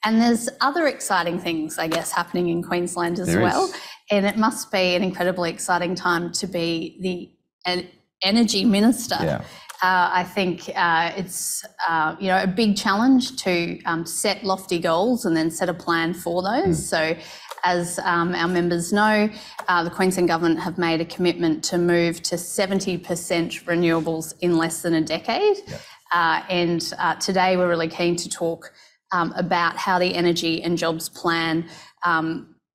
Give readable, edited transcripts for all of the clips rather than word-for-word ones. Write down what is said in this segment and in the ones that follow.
And there's other exciting things, I guess, happening in Queensland as well. And it must be an incredibly exciting time to be the energy minister. Yeah. I think it's a big challenge to set lofty goals and then set a plan for those. So as our members know, the Queensland Government have made a commitment to move to 70% renewables in less than a decade. And today we're really keen to talk about how the Energy and Jobs Plan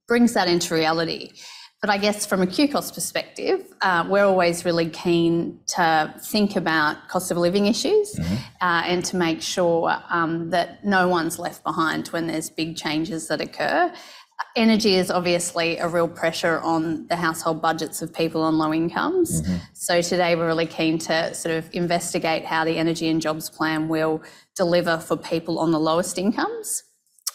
brings that into reality. But I guess from a QCOSS perspective, we're always really keen to think about cost of living issues and to make sure that no one's left behind when there's big changes that occur. Energy is obviously a real pressure on the household budgets of people on low incomes. So today we're really keen to sort of investigate how the Energy and Jobs Plan will deliver for people on the lowest incomes.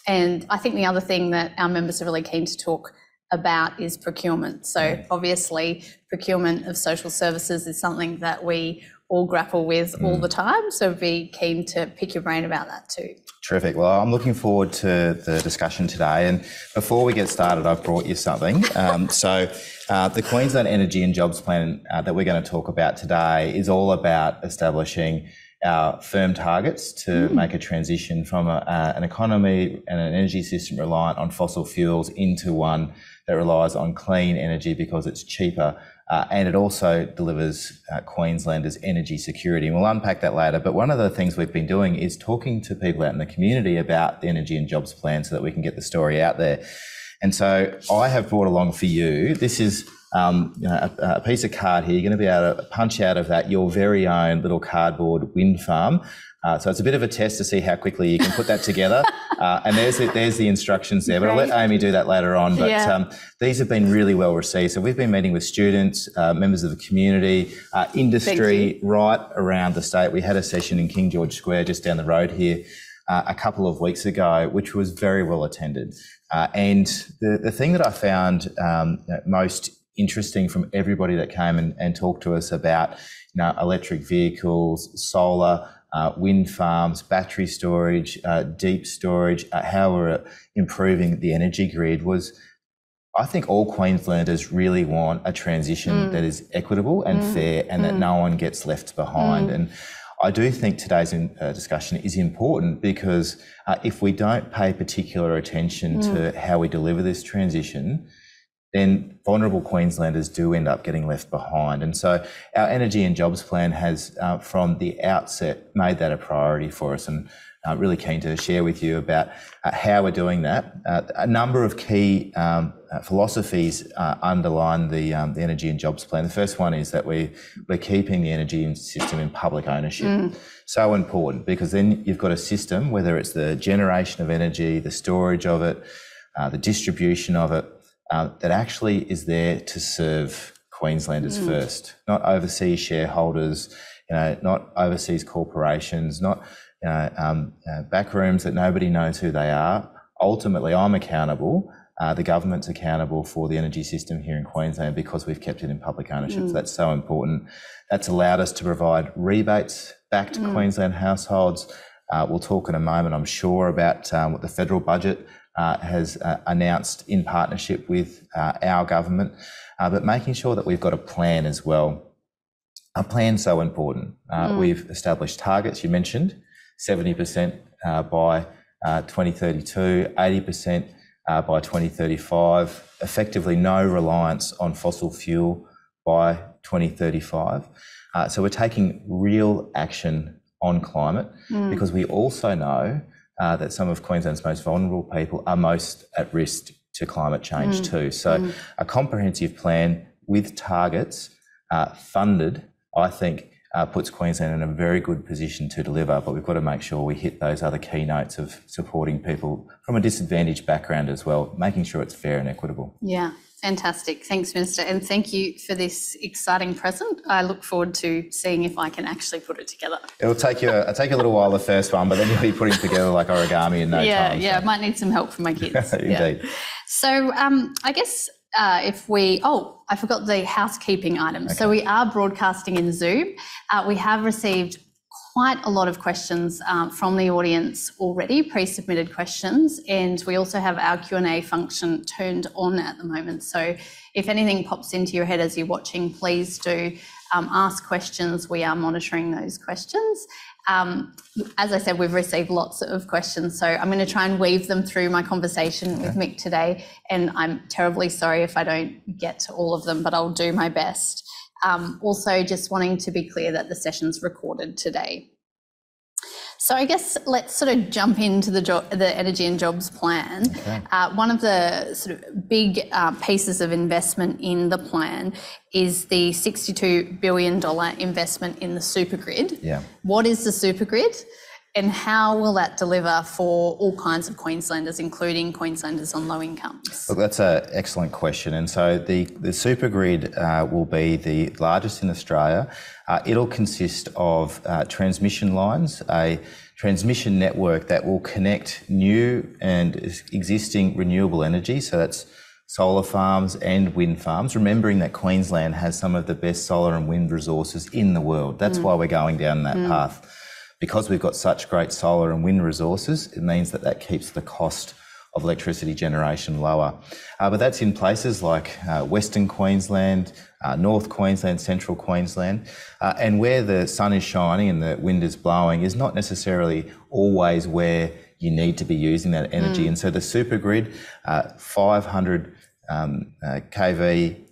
And I think the other thing that our members are really keen to talk about is procurement. So obviously procurement of social services is something that we all grapple with all the time. So be keen to pick your brain about that too. Terrific. Well, I'm looking forward to the discussion today. And before we get started, I've brought you something. The Queensland Energy and Jobs Plan that we're going to talk about today is all about establishing our firm targets to make a transition from an economy and an energy system reliant on fossil fuels into one that relies on clean energy because it's cheaper and it also delivers Queenslanders energy security. And we'll unpack that later. But one of the things we've been doing is talking to people out in the community about the Energy and Jobs Plan so that we can get the story out there. And so I have brought along for you, this is a piece of card here. You're going to be able to punch out of that your very own little cardboard wind farm. So it's a bit of a test to see how quickly you can put that together. And there's the instructions there, but I'll let Amy do that later on. But these have been really well received. So we've been meeting with students, members of the community, industry right around the state. We had a session in King George Square just down the road here a couple of weeks ago, which was very well attended. And the thing that I found most interesting from everybody that came and talked to us about, electric vehicles, solar, wind farms, battery storage, deep storage, how we're improving the energy grid was, I think all Queenslanders really want a transition that is equitable and fair and that no one gets left behind. And I do think today's discussion is important because if we don't pay particular attention to how we deliver this transition, then vulnerable Queenslanders do end up getting left behind. And so our Energy and Jobs Plan has, from the outset, made that a priority for us, and really keen to share with you about how we're doing that. A number of key philosophies underline the Energy and Jobs Plan. The first one is that we're keeping the energy system in public ownership. So important, because then you've got a system, whether it's the generation of energy, the storage of it, the distribution of it, that actually is there to serve Queenslanders first, not overseas shareholders, not overseas corporations, not backrooms that nobody knows who they are. Ultimately, I'm accountable, the government's accountable for the energy system here in Queensland because we've kept it in public ownership. So that's so important. That's allowed us to provide rebates back to Queensland households. We'll talk in a moment, I'm sure, about what the federal budget has announced in partnership with our government, but making sure that we've got a plan as well. A plan's so important. We've established targets, you mentioned, 70% by 2032, 80% by 2035, effectively no reliance on fossil fuel by 2035. So we're taking real action on climate because we also know that some of Queensland's most vulnerable people are most at risk to climate change too. So a comprehensive plan with targets funded, I think, puts Queensland in a very good position to deliver, but we've got to make sure we hit those other key notes of supporting people from a disadvantaged background as well, making sure it's fair and equitable. Yeah, fantastic. Thanks, Minister, and thank you for this exciting present. I look forward to seeing if I can actually put it together. It'll take you a little while, the first one, but then you'll be putting together like origami in no time. Yeah, I might need some help from my kids. Indeed. So I guess I forgot the housekeeping items. Okay. So we are broadcasting in Zoom. We have received quite a lot of questions from the audience already, pre-submitted questions, and we also have our Q&A function turned on at the moment. So if anything pops into your head as you're watching, please do ask questions. We are monitoring those questions. As I said, we've received lots of questions, so I'm going to try and weave them through my conversation with Mick today, and I'm terribly sorry if I don't get to all of them, but I'll do my best. Also, just wanting to be clear that the session's recorded today. So I guess let's sort of jump into the Energy and Jobs Plan. Okay. One of the sort of big pieces of investment in the plan is the $62 billion investment in the supergrid. Yeah. What is the supergrid, and how will that deliver for all kinds of Queenslanders, including Queenslanders on low incomes? Look, that's an excellent question. And so the supergrid will be the largest in Australia. It'll consist of transmission lines, a transmission network that will connect new and existing renewable energy. So that's solar farms and wind farms, remembering that Queensland has some of the best solar and wind resources in the world. That's why we're going down that path. Because we've got such great solar and wind resources, it means that keeps the cost of electricity generation lower. But that's in places like Western Queensland, North Queensland, Central Queensland, and where the sun is shining and the wind is blowing is not necessarily always where you need to be using that energy. And so the supergrid, 500 kV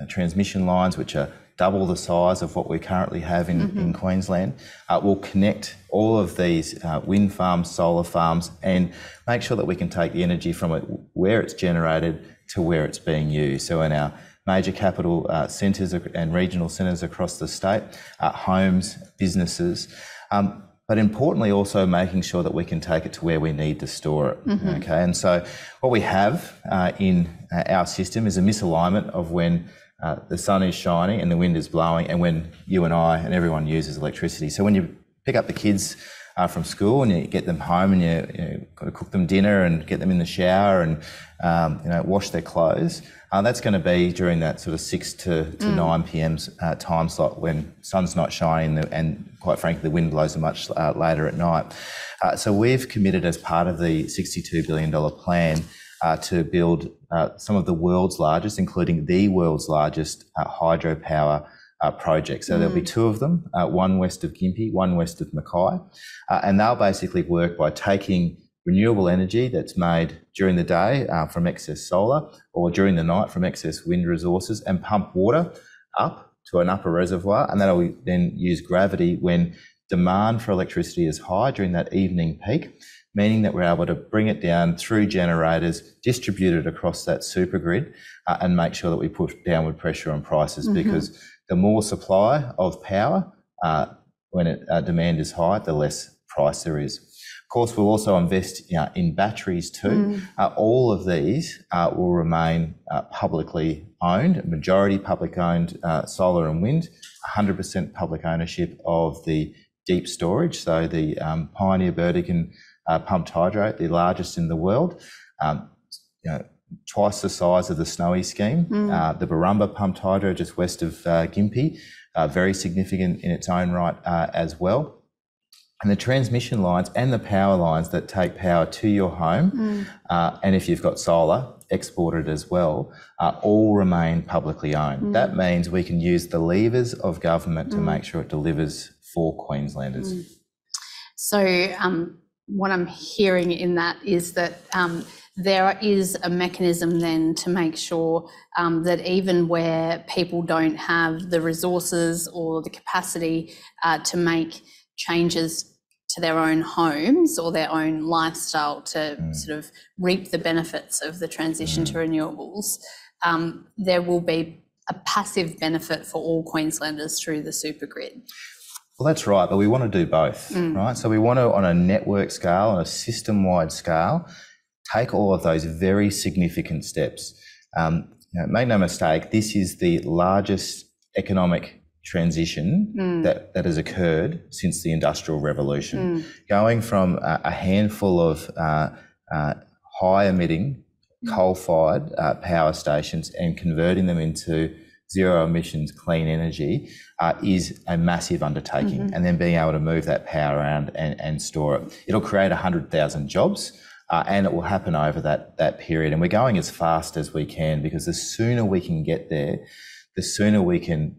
transmission lines, which are double the size of what we currently have in Queensland, will connect all of these wind farms, solar farms, and make sure that we can take the energy from where it's generated to where it's being used. So in our major capital centres and regional centres across the state, homes, businesses, but importantly also making sure that we can take it to where we need to store it. Okay, and so what we have in our system is a misalignment of when the sun is shining and the wind is blowing, and when you and I and everyone uses electricity. So when you pick up the kids from school and you get them home and you got to cook them dinner and get them in the shower and wash their clothes, that's going to be during that sort of 6 to 9 p.m. Time slot when sun's not shining and quite frankly the wind blows much later at night. So we've committed as part of the $62 billion plan to build some of the world's largest, including the world's largest hydropower projects. So there'll be two of them, one west of Gympie, one west of Mackay, and they'll basically work by taking renewable energy that's made during the day from excess solar or during the night from excess wind resources and pump water up to an upper reservoir, and that'll then use gravity when demand for electricity is high during that evening peak, meaning that we're able to bring it down through generators, distribute it across that supergrid, and make sure that we put downward pressure on prices, because the more supply of power when demand is high, the less price there is. Of course, we'll also invest in batteries too. All of these will remain publicly owned, majority public owned solar and wind, 100% public ownership of the deep storage, so the Pioneer Burdekin pumped hydro, the largest in the world, twice the size of the Snowy scheme. The Barumba pumped hydro just west of Gympie, very significant in its own right as well. And the transmission lines and the power lines that take power to your home, and if you've got solar, exported as well, all remain publicly owned. That means we can use the levers of government to make sure it delivers for Queenslanders. So what I'm hearing in that is that there is a mechanism then to make sure that even where people don't have the resources or the capacity to make changes to their own homes or their own lifestyle to sort of reap the benefits of the transition to renewables, there will be a passive benefit for all Queenslanders through the supergrid. Well, that's right, but we want to do both, right? So we want to, on a network scale, on a system-wide scale, take all of those very significant steps. Make no mistake, this is the largest economic transition that has occurred since the Industrial Revolution. Going from a handful of high-emitting coal-fired power stations and converting them into zero emissions clean energy is a massive undertaking, and then being able to move that power around and store it. It'll create 100,000 jobs, and it will happen over that period. And we're going as fast as we can, because the sooner we can get there, the sooner we can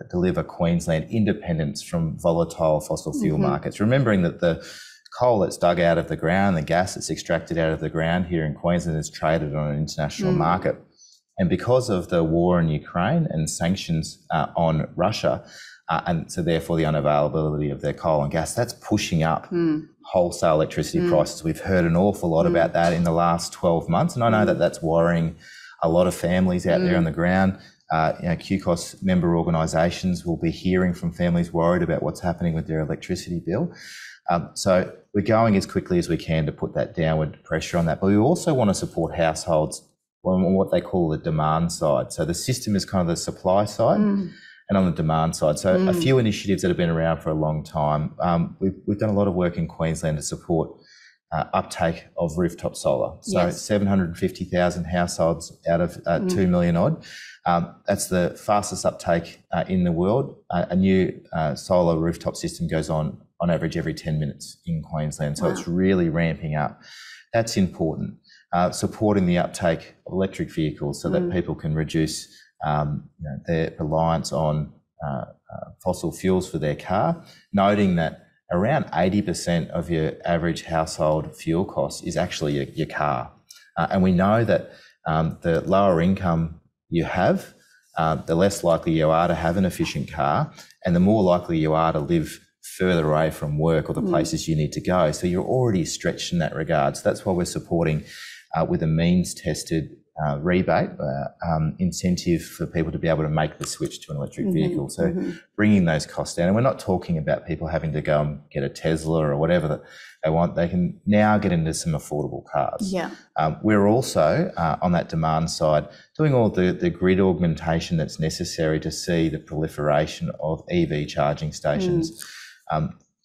deliver Queensland independence from volatile fossil fuel markets. Remembering that the coal that's dug out of the ground, the gas that's extracted out of the ground here in Queensland is traded on an international market. And because of the war in Ukraine and sanctions on Russia, and so therefore the unavailability of their coal and gas, that's pushing up wholesale electricity prices. We've heard an awful lot about that in the last 12 months. And I know that that's worrying a lot of families out there on the ground. QCOSS member organisations will be hearing from families worried about what's happening with their electricity bill. So we're going as quickly as we can to put that downward pressure on that. But we also want to support households on what they call the demand side. So the system is kind of the supply side and on the demand side. So a few initiatives that have been around for a long time. We've done a lot of work in Queensland to support uptake of rooftop solar. So 750,000 households out of 2 million odd. That's the fastest uptake in the world. A new solar rooftop system goes on average every 10 minutes in Queensland. So it's really ramping up. That's important. Supporting the uptake of electric vehicles so that people can reduce their reliance on fossil fuels for their car, noting that around 80% of your average household fuel cost is actually your car. And we know that the lower income you have, the less likely you are to have an efficient car, and the more likely you are to live further away from work or the places you need to go. So you're already stretched in that regard. So that's why we're supporting with a means-tested rebate incentive for people to be able to make the switch to an electric vehicle. So bringing those costs down. And we're not talking about people having to go and get a Tesla or whatever that they want. They can now get into some affordable cars. We're also, on that demand side, doing all the grid augmentation that's necessary to see the proliferation of EV charging stations.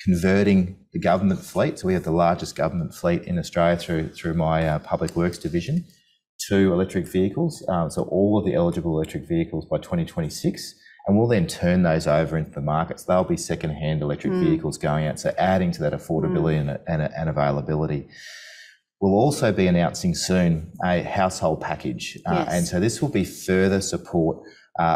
Converting the government fleet, so we have the largest government fleet in Australia through my Public Works division, to electric vehicles. So all of the eligible electric vehicles by 2026, and we'll then turn those over into the markets. They'll be second-hand electric vehicles going out, so adding to that affordability and availability. We'll also be announcing soon a household package, and so this will be further support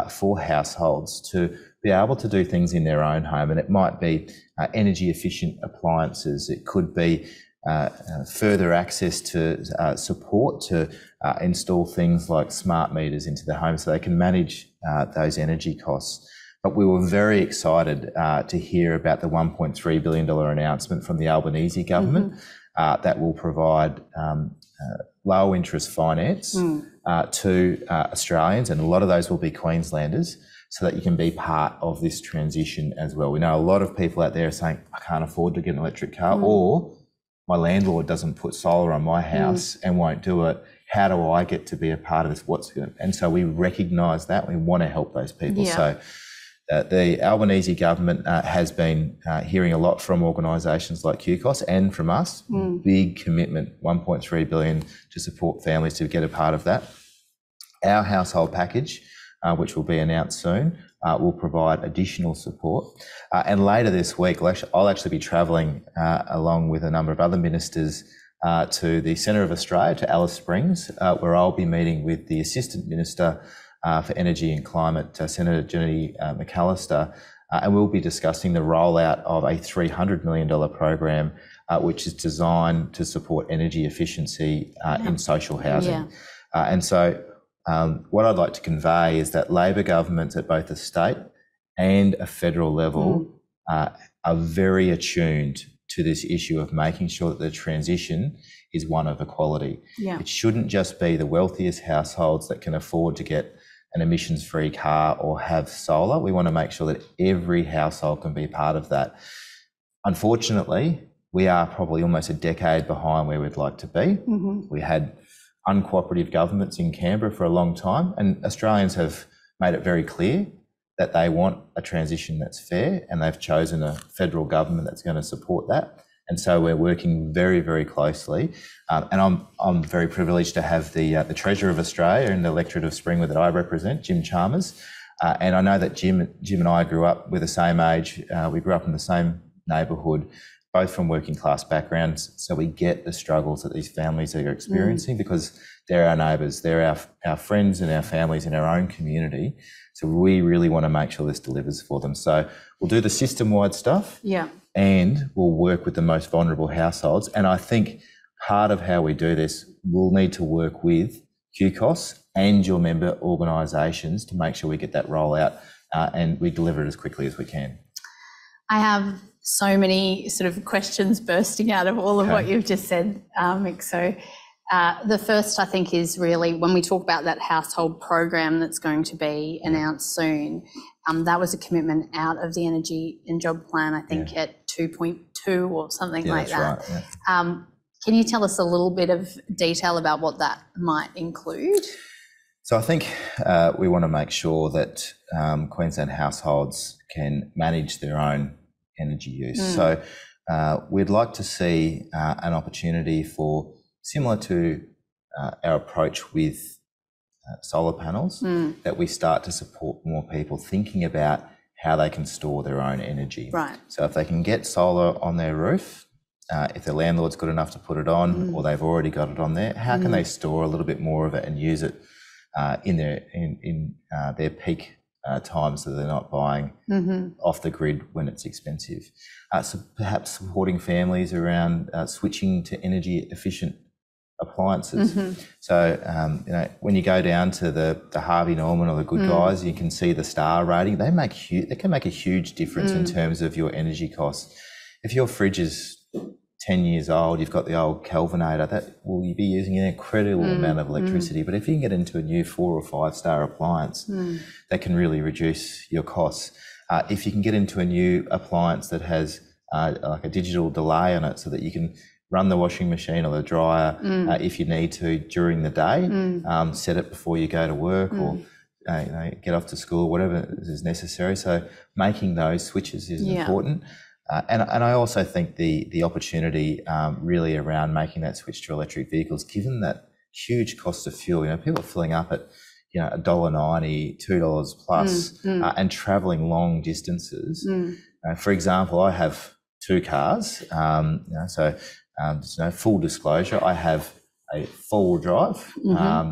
for households to be able to do things in their own home, and it might be energy efficient appliances. It could be further access to support to install things like smart meters into their home so they can manage those energy costs. But we were very excited to hear about the $1.3 billion announcement from the Albanese government that will provide low interest finance to Australians, and a lot of those will be Queenslanders, so that you can be part of this transition as well. We know a lot of people out there are saying, I can't afford to get an electric car, or my landlord doesn't put solar on my house and won't do it. How do I get to be a part of this? And so we recognise that. We want to help those people. So the Albanese government has been hearing a lot from organisations like QCOSS and from us. Big commitment, $1.3 billion to support families to get a part of that. Our household package, which will be announced soon, will provide additional support. And later this week, I'll actually be travelling along with a number of other ministers to the Centre of Australia, to Alice Springs, where I'll be meeting with the Assistant Minister for Energy and Climate, Senator Jenny McAllister, and we'll be discussing the rollout of a $300 million program, which is designed to support energy efficiency in social housing. And so what I'd like to convey is that Labor governments at both a state and a federal level are very attuned to this issue of making sure that the transition is one of equality. It shouldn't just be the wealthiest households that can afford to get an emissions-free car or have solar. We want to make sure that every household can be part of that. Unfortunately, we are probably almost a decade behind where we'd like to be. We had uncooperative governments in Canberra for a long time, and Australians have made it very clear that they want a transition that's fair, and they've chosen a federal government that's going to support that. And so we're working very, very closely. And I'm very privileged to have the Treasurer of Australia in the electorate of Springwood that I represent, Jim Chalmers, And I know that Jim and I grew up, we're the same age, we grew up in the same neighbourhood, both from working class backgrounds, so we get the struggles that these families are experiencing because they're our neighbours, they're our friends and our families in our own community. So we really want to make sure this delivers for them. So we'll do the system-wide stuff, and we'll work with the most vulnerable households. And I think part of how we do this, we'll need to work with QCOSS and your member organisations to make sure we get that rollout and we deliver it as quickly as we can. I have so many sort of questions bursting out of all of what you've just said, Mick. So the first, I think, is really when we talk about that household program that's going to be announced soon, that was a commitment out of the Energy and Job Plan, I think at 2.2 or something like that. Right, yeah. Can you tell us a little bit of detail about what that might include? So I think we want to make sure that Queensland households can manage their own energy use. So we'd like to see an opportunity for, similar to our approach with solar panels, that we start to support more people thinking about how they can store their own energy. Right. So if they can get solar on their roof, if their landlord's good enough to put it on, or they've already got it on there, how can they store a little bit more of it and use it in their peak times, so they're not buying off the grid when it's expensive? So perhaps supporting families around switching to energy efficient appliances. So you know, when you go down to the Harvey Norman or the Good Guys, you can see the star rating. They can make a huge difference in terms of your energy costs. If your fridge is 10 years old, you've got the old Kelvinator, that will you be using an incredible amount of electricity. But if you can get into a new 4 or 5 star appliance, that can really reduce your costs. If you can get into a new appliance that has like a digital delay on it, so that you can run the washing machine or the dryer if you need to during the day, set it before you go to work or you know, get off to school, whatever is necessary. So making those switches is important. And I also think the opportunity really around making that switch to electric vehicles, given that huge cost of fuel, you know, people are filling up at, you know, $1.90, $2 plus, and travelling long distances. For example, I have 2 cars, you know, so just, you know, full disclosure, I have a 4-wheel drive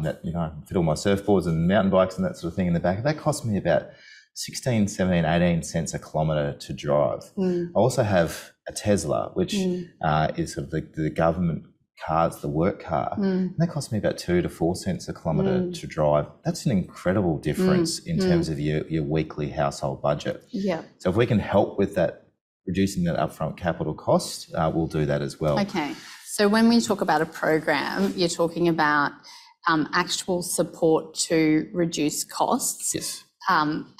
that, you know, fit all my surfboards and mountain bikes and that sort of thing in the back. That cost me about 16, 17, 18 cents a kilometre to drive. I also have a Tesla, which is sort of the government car, it's the work car. And that cost me about 2 to 4 cents a kilometre to drive. That's an incredible difference in terms of your weekly household budget. So if we can help with that, reducing that upfront capital cost, we'll do that as well. Okay. So when we talk about a program, you're talking about actual support to reduce costs. Yes.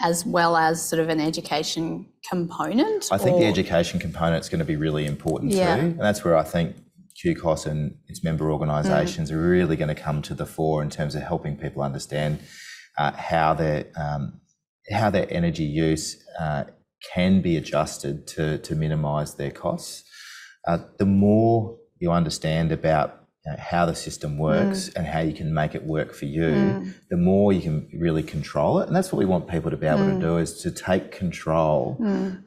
As well as sort of an education component? I think the education component is going to be really important too. And that's where I think QCOSS and its member organisations are really going to come to the fore in terms of helping people understand how their energy use can be adjusted to minimise their costs. The more you understand about how the system works and how you can make it work for you, the more you can really control it. And that's what we want people to be able to do, is to take control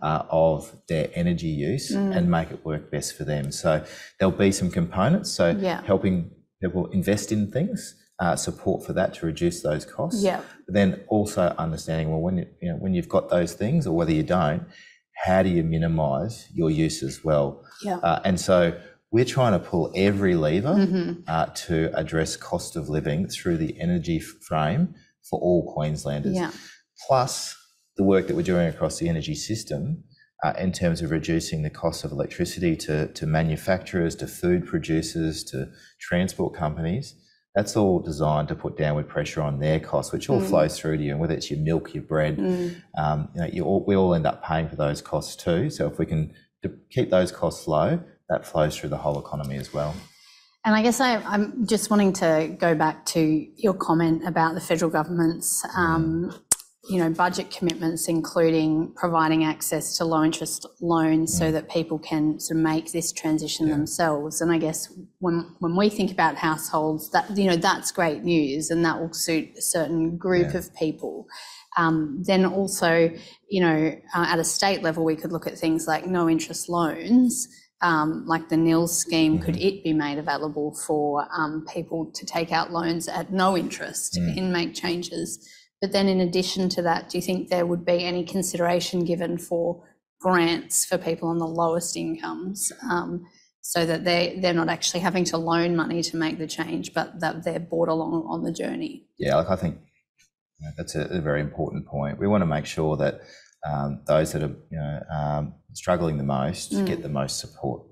of their energy use and make it work best for them. So there'll be some components, so helping people invest in things, support for that to reduce those costs. But then also understanding, well, when you've got those things, or whether you don't, how do you minimise your use as well? And so we're trying to pull every lever to address cost of living through the energy frame for all Queenslanders. Plus the work that we're doing across the energy system in terms of reducing the cost of electricity to manufacturers, to food producers, to transport companies. That's all designed to put downward pressure on their costs, which all flows through to you. And whether it's your milk, your bread, we all end up paying for those costs too. So if we can keep those costs low, that flows through the whole economy as well. And I guess I'm just wanting to go back to your comment about the federal government's budget commitments, including providing access to low interest loans so that people can sort of make this transition themselves. And I guess when we think about households, that, that's great news, and that will suit a certain group of people. Then also, at a state level, we could look at things like no interest loans, like the NILS scheme. Could it be made available for people to take out loans at no interest and make changes? But then in addition to that, do you think there would be any consideration given for grants for people on the lowest incomes, so that they're not actually having to loan money to make the change, but that they're brought along on the journey? Yeah, I think that's a very important point. We want to make sure that those that are struggling the most get the most support.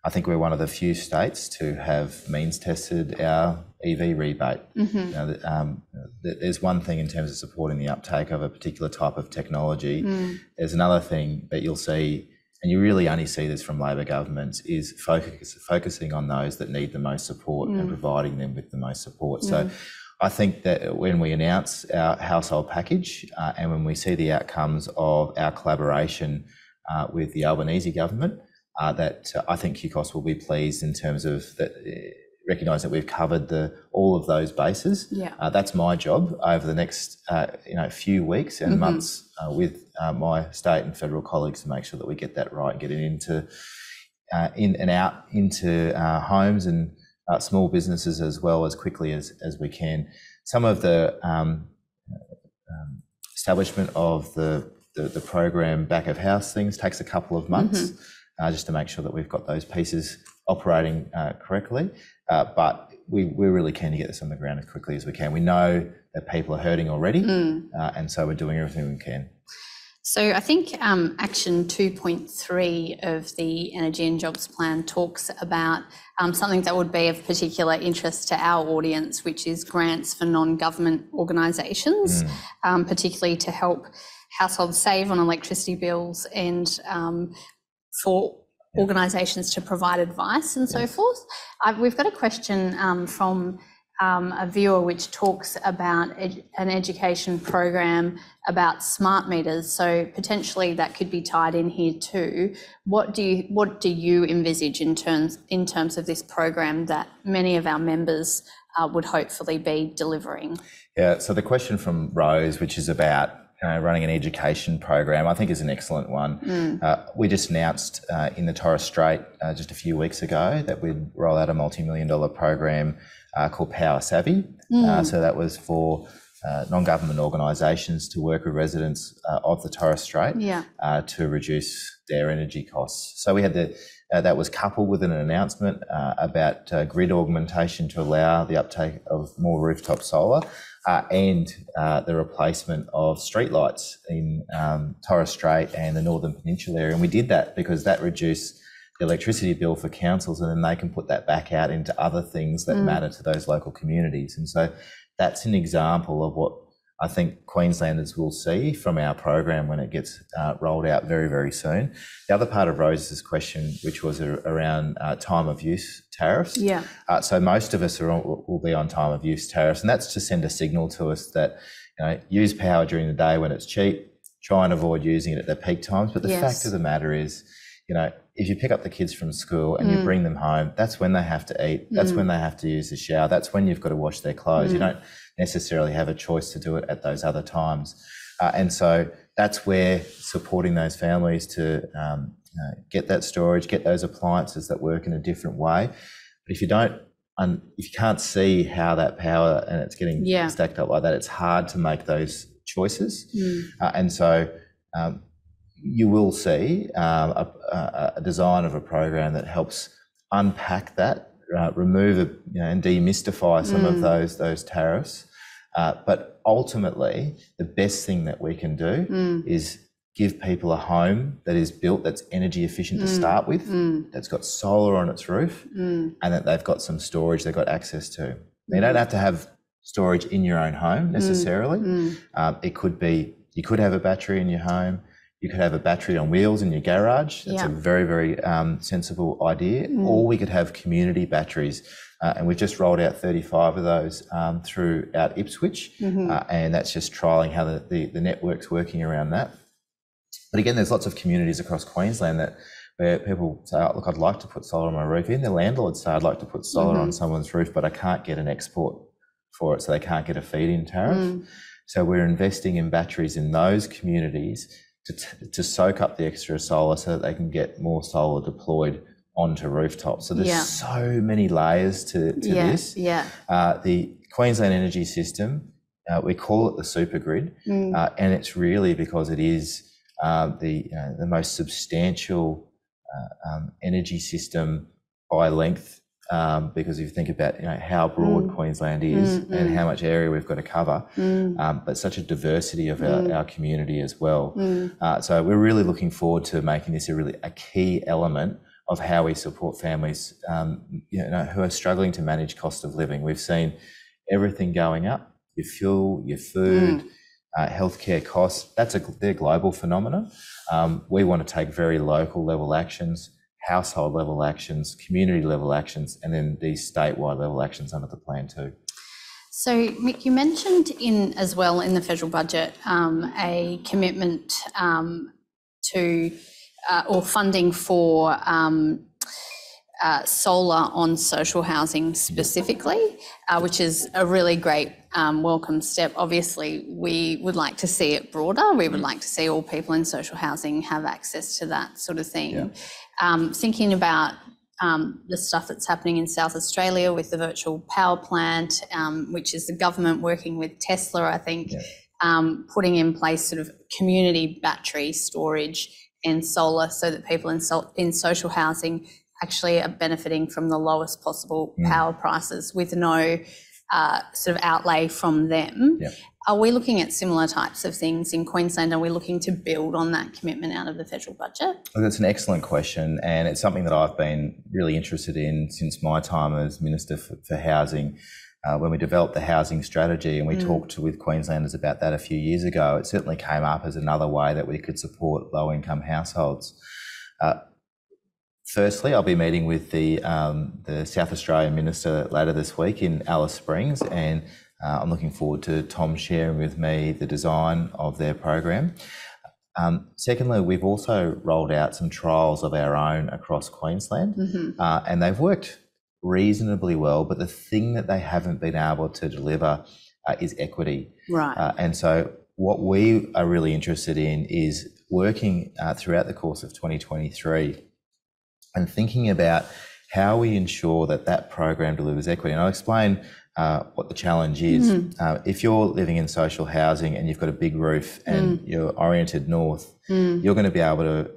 I think we're one of the few states to have means tested our EV rebate. There's one thing in terms of supporting the uptake of a particular type of technology. There's another thing that you'll see, and you really only see this from Labor governments, is focusing on those that need the most support and providing them with the most support. So I think that when we announce our household package and when we see the outcomes of our collaboration with the Albanese government, that I think QCOSS will be pleased in terms of that, recognise that we've covered all of those bases. That's my job over the next few weeks and months with my state and federal colleagues to make sure that we get that right, get it into in and out into homes and small businesses as well as quickly as we can. Some of the establishment of the program back of house things takes a couple of months. Just to make sure that we've got those pieces operating correctly. But we're really keen to get this on the ground as quickly as we can. We know that people are hurting already, and so we're doing everything we can. So I think Action 2.3 of the Energy and Jobs Plan talks about something that would be of particular interest to our audience, which is grants for non-government organisations, particularly to help households save on electricity bills and for organisations to provide advice and so forth. We've got a question from a viewer which talks about an education program about smart meters. So potentially that could be tied in here too. What do you envisage in terms of this program that many of our members would hopefully be delivering? Yeah. So the question from Rose, which is about running an education program, I think is an excellent one. We just announced in the Torres Strait just a few weeks ago that we'd roll out a multi-million-dollar program called Power Savvy. So that was for non-government organisations to work with residents of the Torres Strait to reduce their energy costs. So we had that was coupled with an announcement about grid augmentation to allow the uptake of more rooftop solar. And the replacement of streetlights in Torres Strait and the Northern Peninsula area. And we did that because that reduced the electricity bill for councils, and then they can put that back out into other things that matter to those local communities. And so that's an example of what I think Queenslanders will see from our program when it gets rolled out very, very soon. The other part of Rose's question, which was around time of use tariffs. So most of us will be on time of use tariffs, and that's to send a signal to us that use power during the day when it's cheap, try and avoid using it at the peak times. But the fact of the matter is, if you pick up the kids from school and you bring them home, that's when they have to eat, that's when they have to use the shower, that's when you've got to wash their clothes. You don't necessarily have a choice to do it at those other times. And so that's where supporting those families to get that storage, get those appliances that work in a different way. But if you can't see how that power and it's getting stacked up like that, it's hard to make those choices. And so you will see a design of a program that helps unpack that, remove and demystify some of those tariffs. But ultimately, the best thing that we can do is give people a home that is built, that's energy efficient to start with, that's got solar on its roof, and that they've got some storage they've got access to. You don't have to have storage in your own home necessarily. It could be, you could have a battery in your home, You could have a battery on wheels in your garage. That's a very, very sensible idea. Or we could have community batteries. And we've just rolled out 35 of those throughout Ipswich. And that's just trialling how the network's working around that. But again, there's lots of communities across Queensland where people say, oh, look, I'd like to put solar on my roof. Even the landlords say, I'd like to put solar on someone's roof, but I can't get an export for it, so they can't get a feed-in tariff. So we're investing in batteries in those communities to soak up the extra solar so that they can get more solar deployed onto rooftops. So there's so many layers to this. The Queensland energy system, we call it the super grid, and it's really because it is the most substantial energy system by length. Because if you think about how broad Queensland is and how much area we've got to cover, but such a diversity of our community as well. So we're really looking forward to making this a key element of how we support families who are struggling to manage cost of living. We've seen everything going up: your fuel, your food, healthcare costs. They're global phenomena. We want to take very local level actions, household level actions, community level actions, and then these statewide level actions under the plan too. So Mick, you mentioned in the federal budget a commitment to or funding for solar on social housing specifically, which is a really great welcome step. Obviously, we would like to see it broader. We would like to see all people in social housing have access to that sort of thing. Thinking about the stuff that's happening in South Australia with the virtual power plant, which is the government working with Tesla, I think, putting in place sort of community battery storage and solar so that people in social housing actually are benefiting from the lowest possible power prices with no sort of outlay from them. Are we looking at similar types of things in Queensland? Are we looking to build on that commitment out of the federal budget? Well, that's an excellent question, and it's something that I've been really interested in since my time as Minister for Housing. When we developed the housing strategy and we talked with Queenslanders about that a few years ago, it certainly came up as another way that we could support low-income households. Firstly, I'll be meeting with the South Australian Minister later this week in Alice Springs, and I'm looking forward to Tom sharing with me the design of their program. Secondly, we've also rolled out some trials of our own across Queensland, and they've worked reasonably well, but the thing that they haven't been able to deliver is equity. And so what we are really interested in is working throughout the course of 2023 and thinking about how we ensure that program delivers equity. And I'll explain what the challenge is. If you're living in social housing and you've got a big roof and you're oriented north, you're going to be able to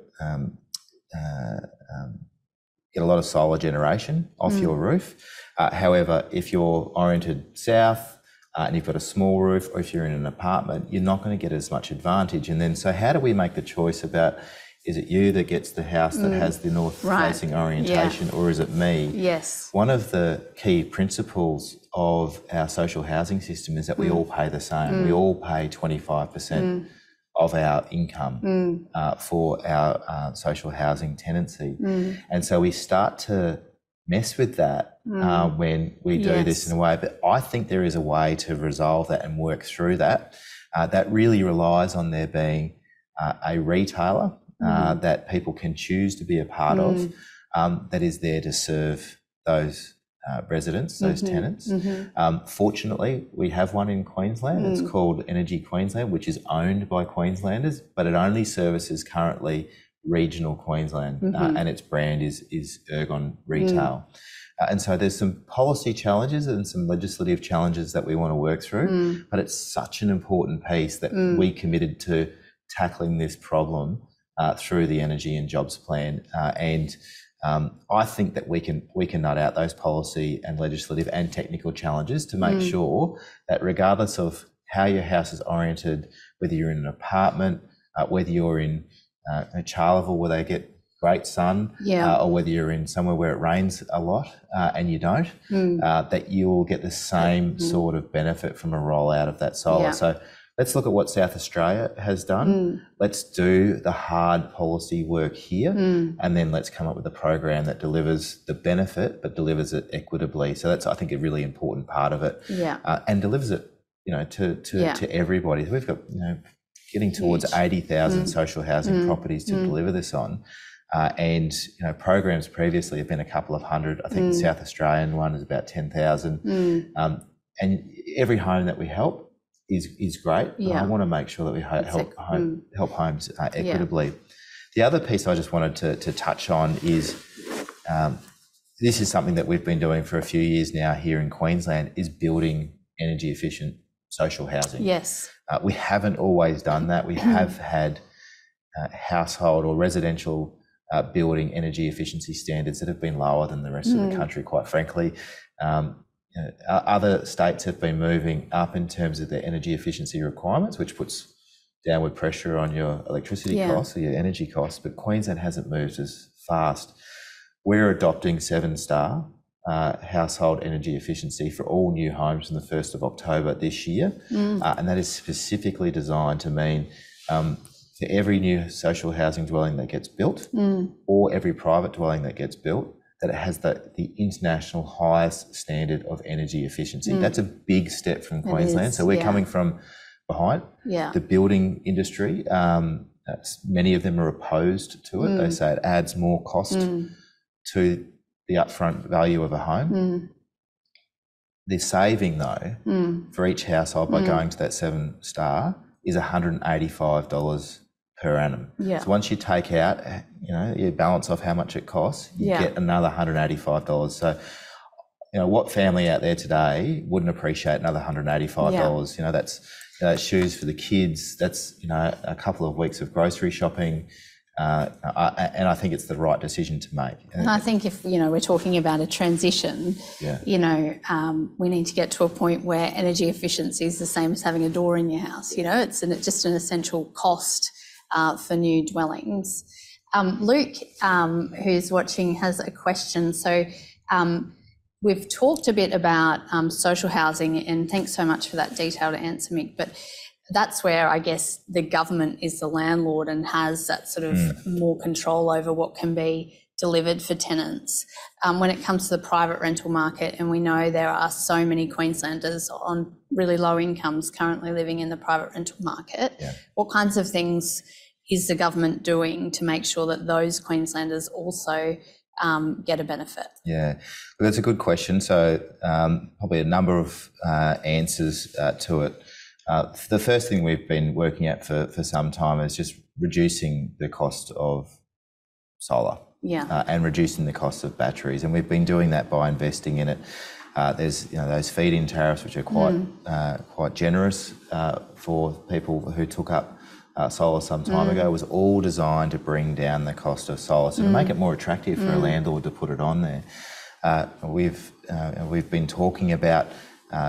get a lot of solar generation off your roof. However, if you're oriented south and you've got a small roof, or if you're in an apartment, you're not going to get as much advantage. And then, so how do we make the choice about, is it you that gets the house that has the north-facing orientation, or is it me? One of the key principles of our social housing system is that we all pay the same. We all pay 25% of our income for our social housing tenancy. And so we start to mess with that when we do this in a way. But I think there is a way to resolve that and work through that. That really relies on there being a retailer that people can choose to be a part of, that is there to serve those residents, those tenants. Fortunately, we have one in Queensland. It's called Energy Queensland, which is owned by Queenslanders, but it only services currently regional Queensland, and its brand is Ergon Retail. And so there's some policy challenges and some legislative challenges that we want to work through, but it's such an important piece that we committed to tackling this problem through the Energy and Jobs Plan, and I think that we can nut out those policy and legislative and technical challenges to make sure that regardless of how your house is oriented, whether you're in an apartment, whether you're in a Charleville where they get great sun, or whether you're in somewhere where it rains a lot and you don't, that you will get the same sort of benefit from a rollout of that solar. So let's look at what South Australia has done. Let's do the hard policy work here, and then let's come up with a program that delivers the benefit, but delivers it equitably. So that's, I think, a really important part of it, and delivers it, to everybody. We've got, getting towards 80,000 social housing properties to deliver this on. And programs previously have been a couple of hundred. I think the South Australian one is about 10,000. And every home that we help is great. I want to make sure that we help homes equitably. The other piece I just wanted to touch on is this is something that we've been doing for a few years now here in Queensland, is building energy efficient social housing. Yes. We haven't always done that. We have had household or residential building energy efficiency standards that have been lower than the rest of the country, quite frankly. Other states have been moving up in terms of their energy efficiency requirements, which puts downward pressure on your electricity costs or your energy costs, but Queensland hasn't moved as fast. We're adopting 7-star household energy efficiency for all new homes from the 1st of October this year, and that is specifically designed to mean for every new social housing dwelling that gets built, or every private dwelling that gets built, that it has the international highest standard of energy efficiency. That's a big step from Queensland. So we're coming from behind. The building industry, many of them are opposed to it. They say it adds more cost to the upfront value of a home. The saving, though, for each household by going to that 7-star is $185 per annum. So once you take out, you balance off how much it costs, you get another $185. So, what family out there today wouldn't appreciate another $185? That's shoes for the kids. That's a couple of weeks of grocery shopping. And I think it's the right decision to make. And I think if, we're talking about a transition, we need to get to a point where energy efficiency is the same as having a door in your house. It's just an essential cost for new dwellings. Luke, who's watching, has a question. So we've talked a bit about social housing, and thanks so much for that detailed answer, Mick, but that's where I guess the government is the landlord and has that sort of more control over what can be delivered for tenants. When it comes to the private rental market, and we know there are so many Queenslanders on really low incomes currently living in the private rental market, what kinds of things is the government doing to make sure that those Queenslanders also get a benefit? Yeah, well, that's a good question. So probably a number of answers to it. The first thing we've been working at for some time is just reducing the cost of solar and reducing the cost of batteries. And we've been doing that by investing in it. There's those feed-in tariffs, which are quite generous for people who took up solar some time ago. It was all designed to bring down the cost of solar, so to make it more attractive for a landlord to put it on there. We've been talking about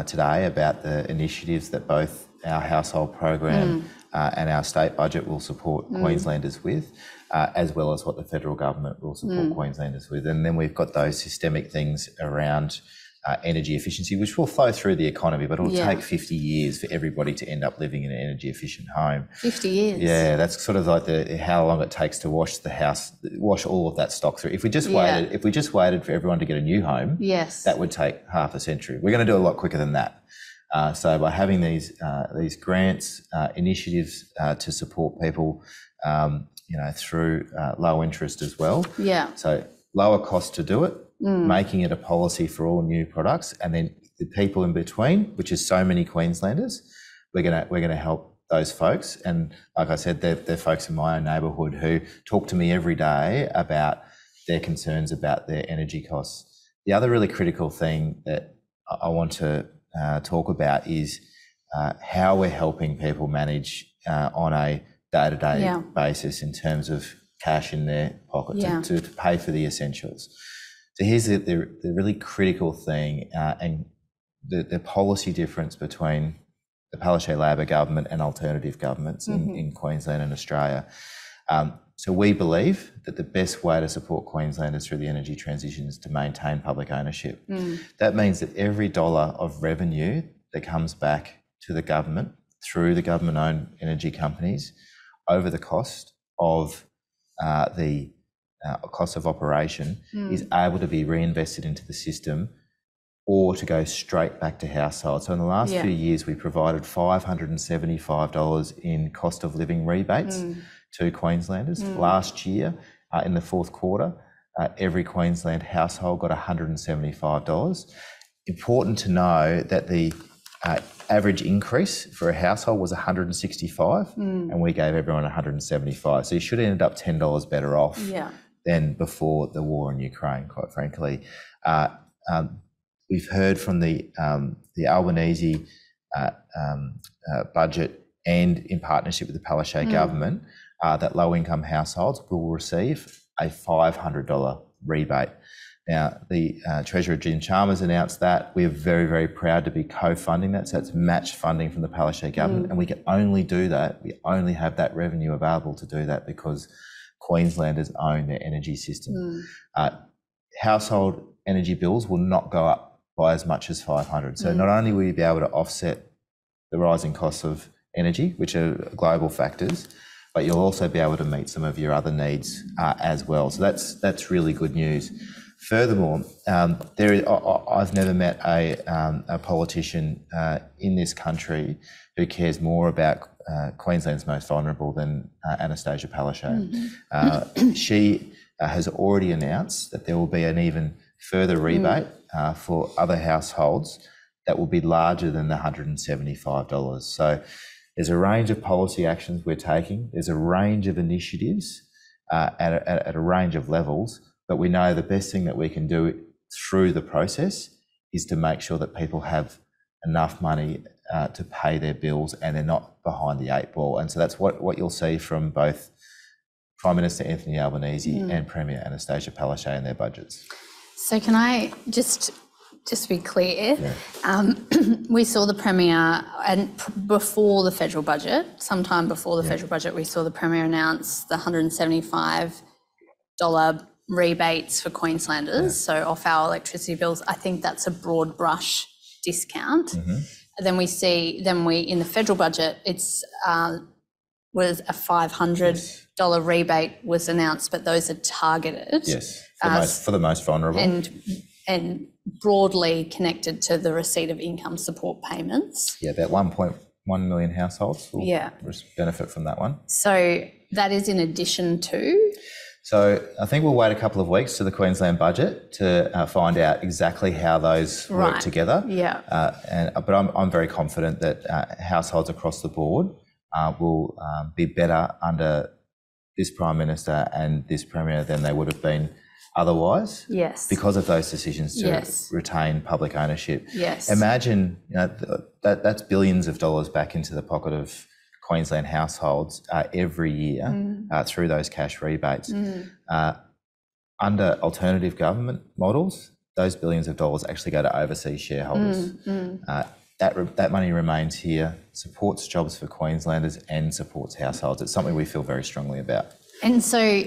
today about the initiatives that both our household program and our state budget will support Queenslanders with, as well as what the federal government will support Queenslanders with. And then we've got those systemic things around energy efficiency, which will flow through the economy, but it'll take 50 years for everybody to end up living in an energy efficient home. 50 years? Yeah, that's sort of like how long it takes to wash the house, wash all of that stock through. If we just waited for everyone to get a new home, that would take half a century. We're going to do a lot quicker than that. So by having these grants, initiatives to support people, through low interest as well. So lower cost to do it, making it a policy for all new products, and then the people in between, which is so many Queenslanders, we're gonna help those folks. And like I said, they're folks in my own neighbourhood who talk to me every day about their concerns about their energy costs. The other really critical thing that I want to talk about is how we're helping people manage on a day-to-day basis in terms of cash in their pocket to pay for the essentials. So here's the really critical thing, and the policy difference between the Palaszczuk Labor government and alternative governments in Queensland and Australia. So we believe that the best way to support Queenslanders through the energy transition is to maintain public ownership. That means that every dollar of revenue that comes back to the government through the government-owned energy companies over the cost of the cost of operation is able to be reinvested into the system or to go straight back to households. So in the last few years, we provided $575 in cost of living rebates to Queenslanders. Last year, in the fourth quarter, every Queensland household got $175. Important to know that the average increase for a household was $165 and we gave everyone $175. So you should have ended up $10 better off than before the war in Ukraine, quite frankly. We've heard from the Albanese budget and in partnership with the Palaszczuk government that low-income households will receive a $500 rebate. Now, the Treasurer Jim Chalmers announced that. We're very, very proud to be co-funding that. So it's matched funding from the Palaszczuk government. And we can only do that, we only have that revenue available to do that because Queenslanders own their energy system. Household energy bills will not go up by as much as $500. So not only will you be able to offset the rising costs of energy, which are global factors, but you'll also be able to meet some of your other needs as well. So that's really good news. Furthermore, I've never met a politician in this country who cares more about Queensland's most vulnerable than Anastasia Palaszczuk. She has already announced that there will be an even further rebate for other households that will be larger than the $175. So there's a range of policy actions we're taking. There's a range of initiatives at a range of levels, but we know the best thing that we can do through the process is to make sure that people have enough money to pay their bills and they're not behind the eight ball. And so that's what you'll see from both Prime Minister Anthony Albanese and Premier Anastasia Palaszczuk in their budgets. So can I just be clear, we saw the Premier, and before the federal budget, sometime before the federal budget, we saw the Premier announce the $175 rebates for Queenslanders, so off our electricity bills. I think that's a broad brush discount. Then we in the federal budget, it's was a $500 rebate was announced, but those are targeted. Yes, for the most vulnerable. And broadly connected to the receipt of income support payments. Yeah, about 1.1 million households will benefit from that one. So that is in addition to? So I think we'll wait a couple of weeks to the Queensland budget to find out exactly how those work together. But I'm very confident that households across the board will be better under this Prime Minister and this Premier than they would have been otherwise, because of those decisions to retain public ownership. Imagine that's billions of dollars back into the pocket of Queensland households every year through those cash rebates. Under alternative government models, those billions of dollars actually go to overseas shareholders. That money remains here, supports jobs for Queenslanders and supports households. It's something we feel very strongly about. And so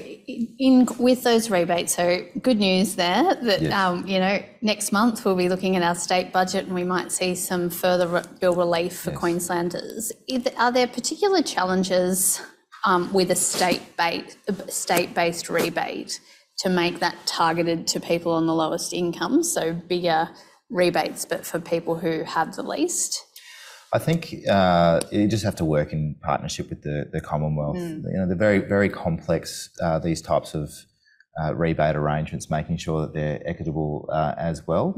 with those rebates, so good news there that, next month we'll be looking at our state budget and we might see some further bill relief for Queenslanders. Are there particular challenges with a state-based rebate to make that targeted to people on the lowest income, so bigger rebates but for people who have the least? I think you just have to work in partnership with the Commonwealth. They're very, very complex, these types of rebate arrangements, making sure that they're equitable as well.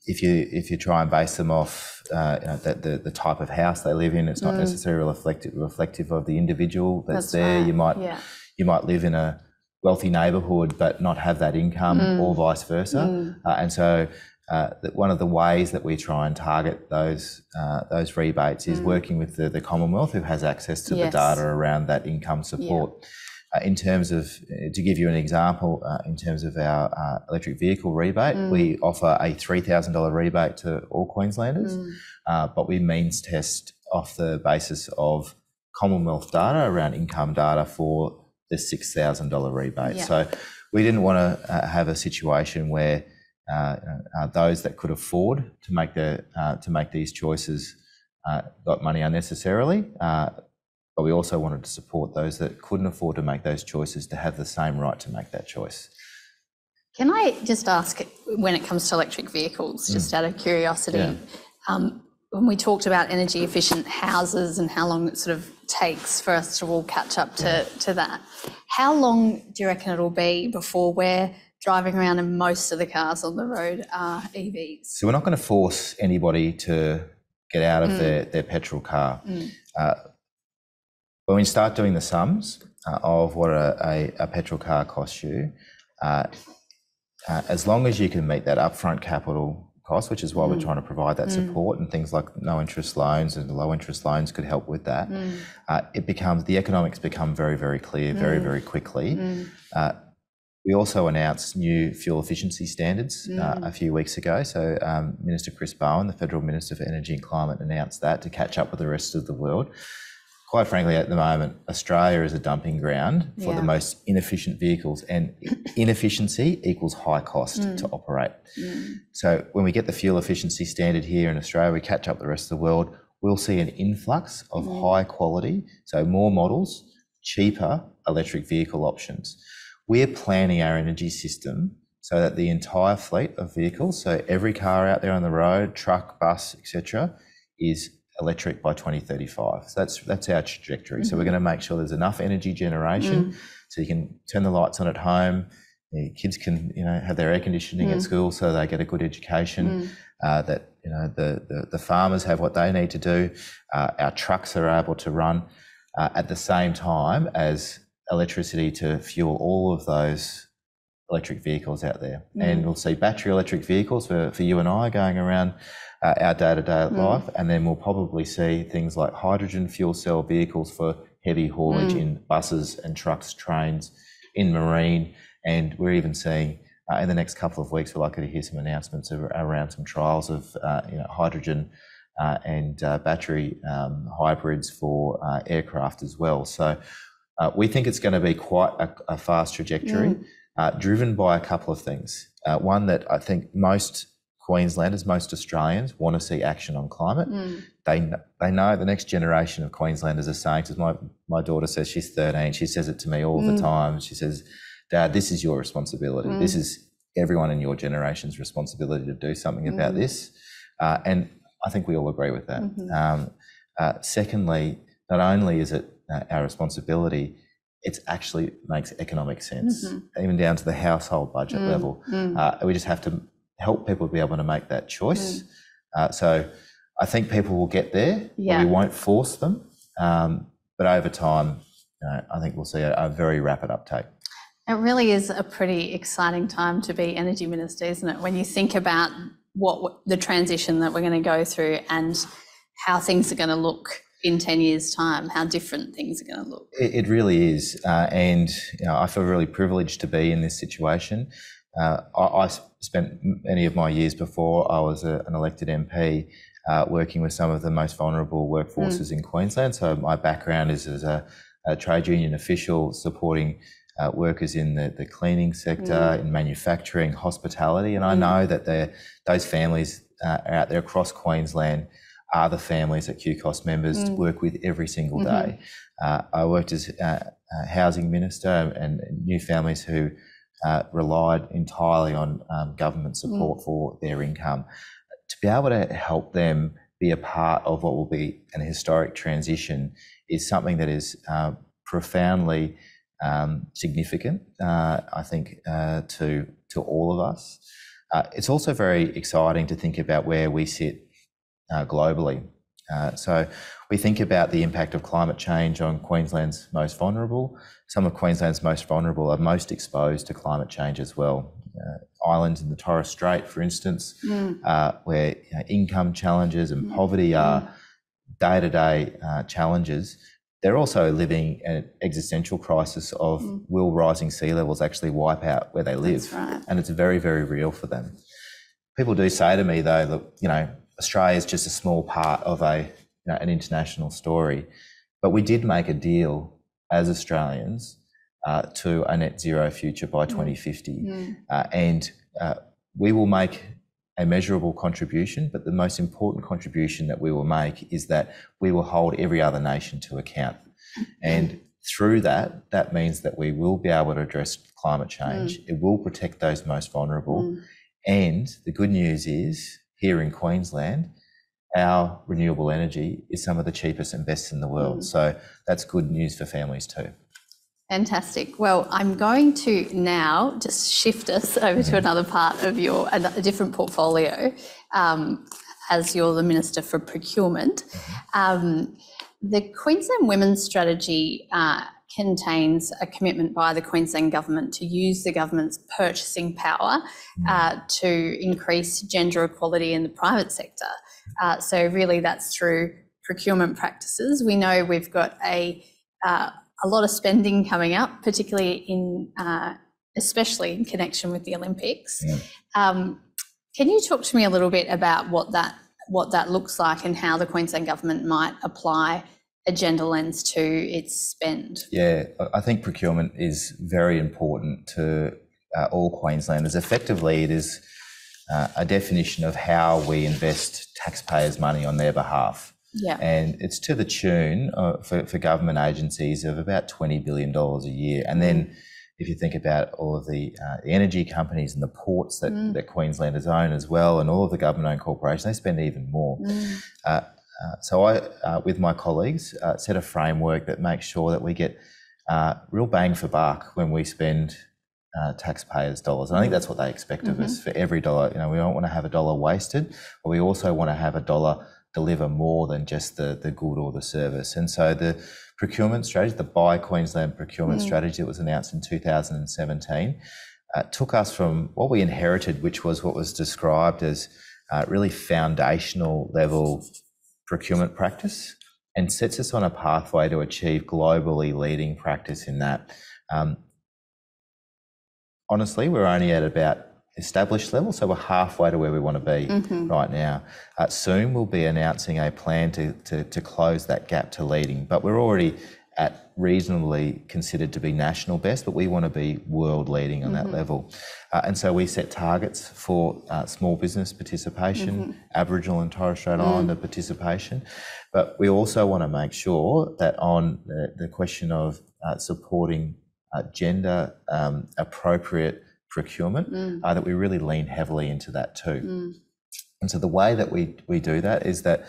If you try and base them off the type of house they live in, it's not necessarily reflective of the individual that's there. Right. You might live in a wealthy neighbourhood but not have that income, or vice versa. And so one of the ways that we try and target those rebates is working with the Commonwealth, who has access to the data around that income support. In terms of, to give you an example, in terms of our electric vehicle rebate, we offer a $3,000 rebate to all Queenslanders, but we means test off the basis of Commonwealth data around income data for the $6,000 rebate. So we didn't want to have a situation where those that could afford to make these choices got money unnecessarily, but we also wanted to support those that couldn't afford to make those choices to have the same right to make that choice. Can I just ask, when it comes to electric vehicles, just out of curiosity, when we talked about energy efficient houses and how long it sort of takes for us to all catch up to that, how long do you reckon it'll be before we're driving around and most of the cars on the road are EVs? So we're not going to force anybody to get out of their petrol car. When we start doing the sums of what a petrol car costs you, as long as you can meet that upfront capital cost, which is why we're trying to provide that support, and things like no interest loans and low interest loans could help with that, the economics become very, very clear very, very quickly. We also announced new fuel efficiency standards a few weeks ago. So Minister Chris Bowen, the Federal Minister for Energy and Climate, announced that to catch up with the rest of the world. Quite frankly, at the moment, Australia is a dumping ground for the most inefficient vehicles, and inefficiency equals high cost to operate. So when we get the fuel efficiency standard here in Australia, we catch up with the rest of the world, we'll see an influx of high quality, so more models, cheaper electric vehicle options. We're planning our energy system so that the entire fleet of vehicles, so every car out there on the road, truck, bus, etc., is electric by 2035. So that's our trajectory. So we're going to make sure there's enough energy generation so you can turn the lights on at home, your kids can have their air conditioning at school so they get a good education, that the farmers have what they need to do, our trucks are able to run at the same time as electricity to fuel all of those electric vehicles out there. And we'll see battery electric vehicles for you and I going around our day-to-day life, and then we'll probably see things like hydrogen fuel cell vehicles for heavy haulage in buses and trucks, trains, in marine, and we're even seeing in the next couple of weeks we're likely to hear some announcements around some trials of hydrogen and battery hybrids for aircraft as well. So we think it's going to be quite a fast trajectory, driven by a couple of things. One, that I think most Queenslanders, most Australians want to see action on climate. They know the next generation of Queenslanders are saying, because my daughter says, she's 13, she says it to me all the time. She says, Dad, this is your responsibility. This is everyone in your generation's responsibility to do something about this. And I think we all agree with that. Secondly, not only is it our responsibility, it actually makes economic sense, even down to the household budget level. We just have to help people be able to make that choice. So I think people will get there, but we won't force them. But over time, I think we'll see a very rapid uptake. It really is a pretty exciting time to be Energy Minister, isn't it? When you think about what the transition that we're going to go through and how things are going to look in 10 years' time, how different things are going to look. It really is. And I feel really privileged to be in this situation. I spent many of my years before I was an elected MP working with some of the most vulnerable workforces in Queensland. So my background is as a trade union official supporting workers in the cleaning sector, in manufacturing, hospitality. And I know that those families out there across Queensland are the families that QCOSS members work with every single day. I worked as a housing minister and knew families who relied entirely on government support for their income. To be able to help them be a part of what will be an historic transition is something that is profoundly significant, I think, to all of us. It's also very exciting to think about where we sit globally. So we think about the impact of climate change on Queensland's most vulnerable. Some of Queensland's most vulnerable are most exposed to climate change as well. Islands in the Torres Strait, for instance, where income challenges and poverty are day-to-day challenges. They're also living an existential crisis of will rising sea levels actually wipe out where they live? That's right. And it's very, very real for them. People do say to me, though, that Australia is just a small part of an international story, but we did make a deal as Australians to a net zero future by 2050, and we will make a measurable contribution, but the most important contribution that we will make is that we will hold every other nation to account. And through that, that means that we will be able to address climate change. It will protect those most vulnerable. And the good news is, here in Queensland, our renewable energy is some of the cheapest and best in the world. So that's good news for families too. Fantastic. Well, I'm going to now just shift us over to another part of a different portfolio, as you're the Minister for Procurement. The Queensland Women's Strategy contains a commitment by the Queensland Government to use the government's purchasing power to increase gender equality in the private sector. So really that's through procurement practices. We know we've got a lot of spending coming up, particularly especially in connection with the Olympics. Can you talk to me a little bit about what that looks like and how the Queensland Government might apply a gender lens to its spend? Yeah, I think procurement is very important to all Queenslanders. Effectively, it is a definition of how we invest taxpayers' money on their behalf. Yeah. And it's to the tune for government agencies of about $20 billion a year. And then if you think about all of the energy companies and the ports that Queenslanders own as well, and all of the government-owned corporations, they spend even more. So I, with my colleagues, set a framework that makes sure that we get real bang for buck when we spend taxpayers' dollars. And I think that's what they expect of us. For every dollar, we don't want to have a dollar wasted, but we also want to have a dollar deliver more than just the good or the service. And so the procurement strategy, the Buy Queensland procurement strategy that was announced in 2017, took us from what we inherited, which was what was described as really foundational level procurement practice, and sets us on a pathway to achieve globally leading practice in that. Honestly, we're only at about established level, so we're halfway to where we want to be right now. Soon we'll be announcing a plan to close that gap to leading, but we're already at reasonably considered to be national best, but we want to be world leading on that level. And so we set targets for small business participation, Aboriginal and Torres Strait Islander participation, but we also want to make sure that on the question of supporting gender appropriate procurement, that we really lean heavily into that too. And so the way that we do that is that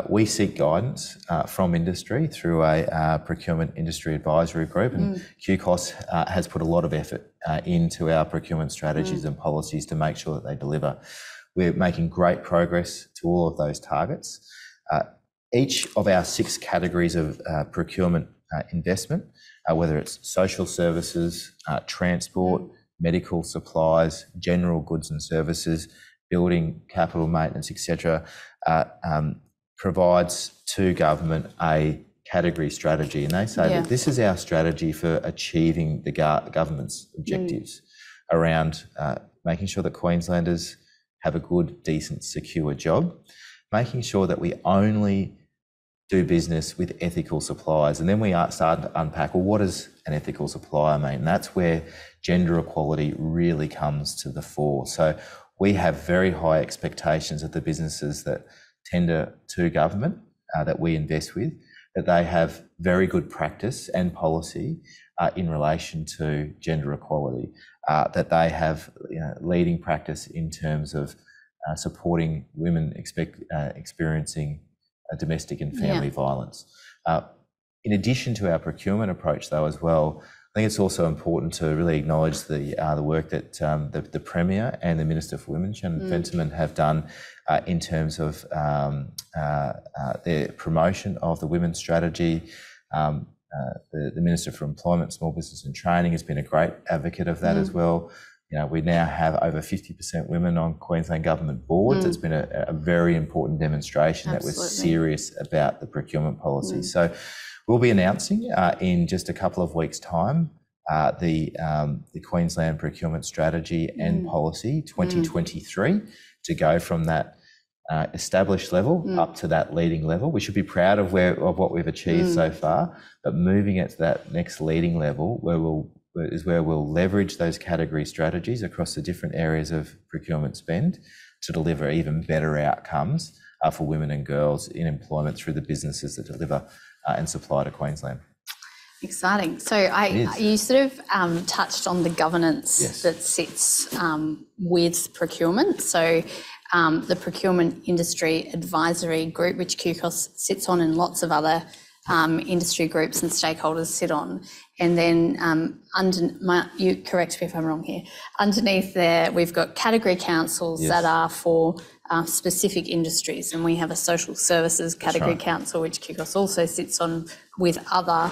we seek guidance from industry through a procurement industry advisory group, and QCOSS has put a lot of effort into our procurement strategies and policies to make sure that they deliver. We're making great progress to all of those targets. Each of our 6 categories of procurement investment, whether it's social services, transport, medical supplies, general goods and services, building, capital maintenance, etc., provides to government a category strategy. And they say that this is our strategy for achieving the government's objectives around making sure that Queenslanders have a good, decent, secure job, making sure that we only do business with ethical suppliers. And then we start to unpack, well, what does an ethical supplier mean? And that's where gender equality really comes to the fore. So we have very high expectations of the businesses that tender to government, that we invest with, that they have very good practice and policy in relation to gender equality, that they have leading practice in terms of supporting women experiencing domestic and family violence. In addition to our procurement approach, though, as well, I think it's also important to really acknowledge the work that the Premier and the Minister for Women, Shannon Fentiman, have done in terms of their promotion of the women's strategy. The Minister for Employment, Small Business and Training has been a great advocate of that as well. We now have over 50% women on Queensland Government boards. It's been a very important demonstration that we're serious about the procurement policy. So we'll be announcing in just a couple of weeks' time the Queensland Procurement Strategy and Policy 2023 to go from that established level up to that leading level. We should be proud of what we've achieved so far, but moving it to that next leading level where we'll leverage those category strategies across the different areas of procurement spend to deliver even better outcomes for women and girls in employment through the businesses that deliver and supply to Queensland. Exciting. So you sort of touched on the governance that sits with procurement. So the Procurement Industry Advisory Group, which QCOSS sits on, and lots of other industry groups and stakeholders sit on. And then you correct me if I'm wrong here, underneath there we've got category councils that are for specific industries, and we have a social services category council which QCOSS also sits on, with other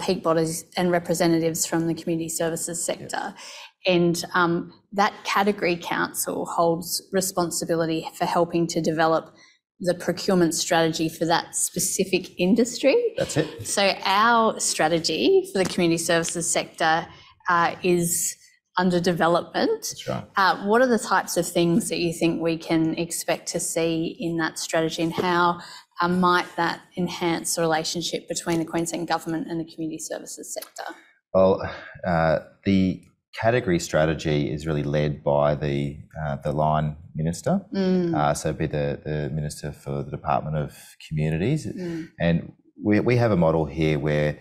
peak bodies and representatives from the community services sector. And that category council holds responsibility for helping to develop the procurement strategy for that specific industry. That's it. So our strategy for the community services sector is under development. That's right. What are the types of things that you think we can expect to see in that strategy, and how might that enhance the relationship between the Queensland Government and the community services sector? Well, the category strategy is really led by the line minister, so be the Minister for the Department of Communities, and we have a model here where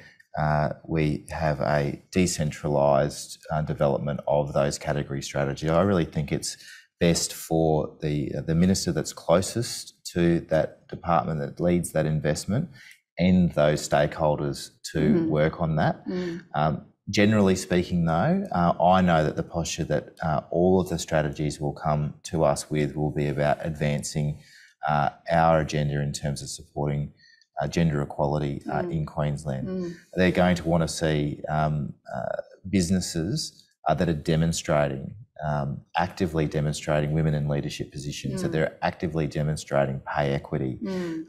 we have a decentralised development of those category strategies. I really think it's best for the minister that's closest to that department, that leads that investment, and those stakeholders to work on that. Generally speaking though, I know that the posture that all of the strategies will come to us with will be about advancing our agenda in terms of supporting gender equality in Queensland. They're going to want to see businesses that are demonstrating, actively demonstrating women in leadership positions, that they're actively demonstrating pay equity,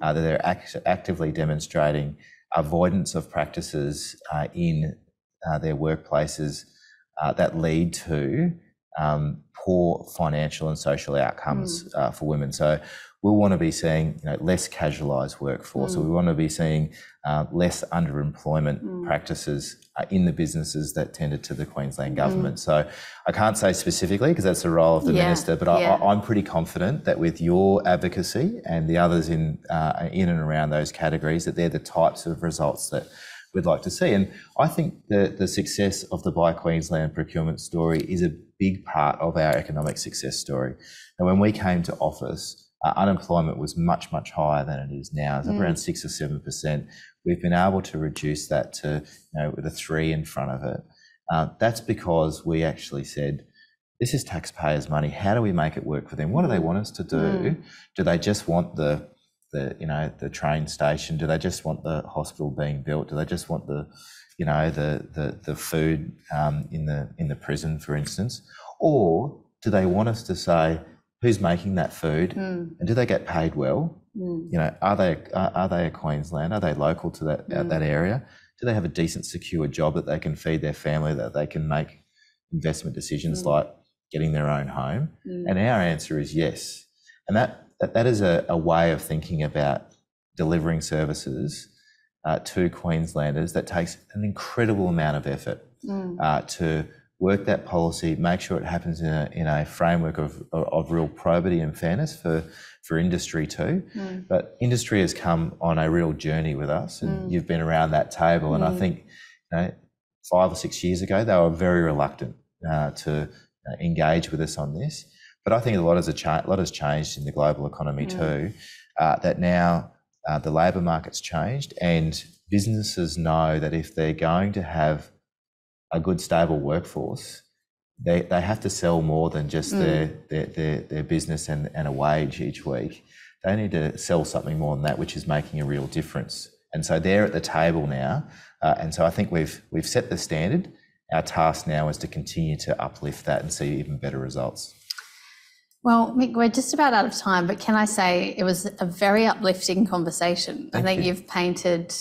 that they're actively demonstrating avoidance of practices in their workplaces that lead to poor financial and social outcomes for women. So we'll want to be seeing less casualised workforce. So we want to be seeing less underemployment practices in the businesses that tender to the Queensland Government. So I can't say specifically because that's the role of the minister, but I'm pretty confident that with your advocacy and the others in and around those categories, that they're the types of results that we'd like to see. And I think the success of the Buy Queensland procurement story is a big part of our economic success story. And when we came to office, unemployment was much, much higher than it is now. It's around 6 or 7%. We've been able to reduce that to, with a 3 in front of it. That's because we actually said, this is taxpayers' money. How do we make it work for them? What do they want us to do? Do they just want the train station? Do they just want the hospital being built? Do they just want the food in the prison, for instance? Or do they want us to say, who's making that food, and do they get paid well? Are they a Queenslander? Are they local to that area? Do they have a decent, secure job that they can feed their family, that they can make investment decisions like getting their own home? And our answer is yes. And that is a way of thinking about delivering services to Queenslanders that takes an incredible amount of effort to work that policy, make sure it happens in a framework of real probity and fairness for industry too. But industry has come on a real journey with us, and you've been around that table. And I think 5 or 6 years ago, they were very reluctant to engage with us on this. But I think a lot has changed in the global economy too, that now the labour market's changed, and businesses know that if they're going to have a good, stable workforce, they have to sell more than just their business and a wage each week. They need to sell something more than that, which is making a real difference. And so they're at the table now. And so I think we've set the standard. Our task now is to continue to uplift that and see even better results. Well, Mick, we're just about out of time, but can I say it was a very uplifting conversation. I think you've painted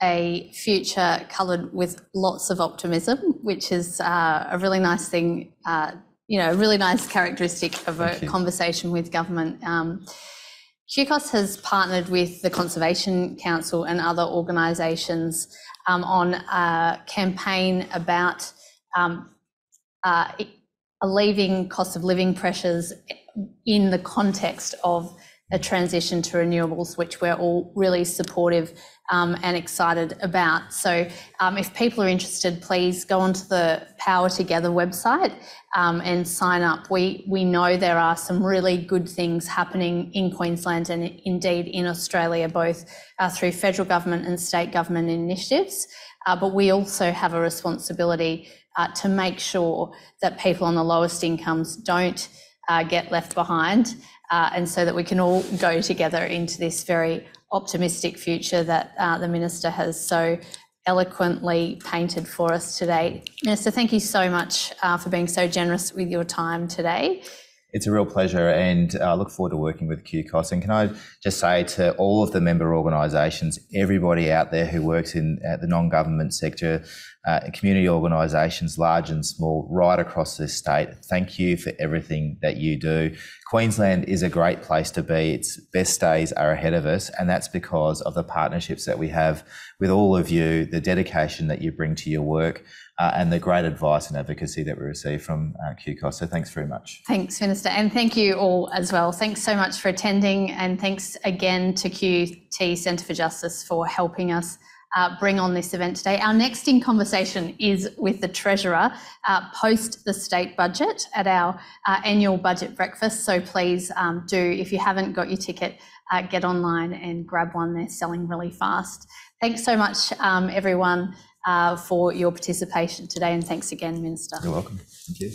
a future coloured with lots of optimism, which is a really nice thing, a really nice characteristic of a conversation with government. QCOSS has partnered with the Conservation Council and other organisations on a campaign about alleviating cost of living pressures in the context of a transition to renewables, which we're all really supportive and excited about. So if people are interested, please go onto the Power Together website and sign up. We know there are some really good things happening in Queensland and indeed in Australia, both through federal government and state government initiatives, but we also have a responsibility to make sure that people on the lowest incomes don't get left behind, and so that we can all go together into this very optimistic future that the Minister has so eloquently painted for us today. Minister, thank you so much for being so generous with your time today. It's a real pleasure, and I look forward to working with QCOSS. And can I just say to all of the member organisations, everybody out there who works in the non-government sector, community organisations, large and small, right across this state, thank you for everything that you do. Queensland is a great place to be. Its best days are ahead of us, and that's because of the partnerships that we have with all of you, the dedication that you bring to your work, and the great advice and advocacy that we receive from QCOSS. So thanks very much. Thanks, Minister, and thank you all as well. Thanks so much for attending, and thanks again to QT Centre for Justice for helping us bring on this event today. Our next in conversation is with the Treasurer post the state budget at our annual budget breakfast. So please do, if you haven't got your ticket, get online and grab one. They're selling really fast. Thanks so much, everyone, for your participation today, and thanks again, Minister. You're welcome. Thank you.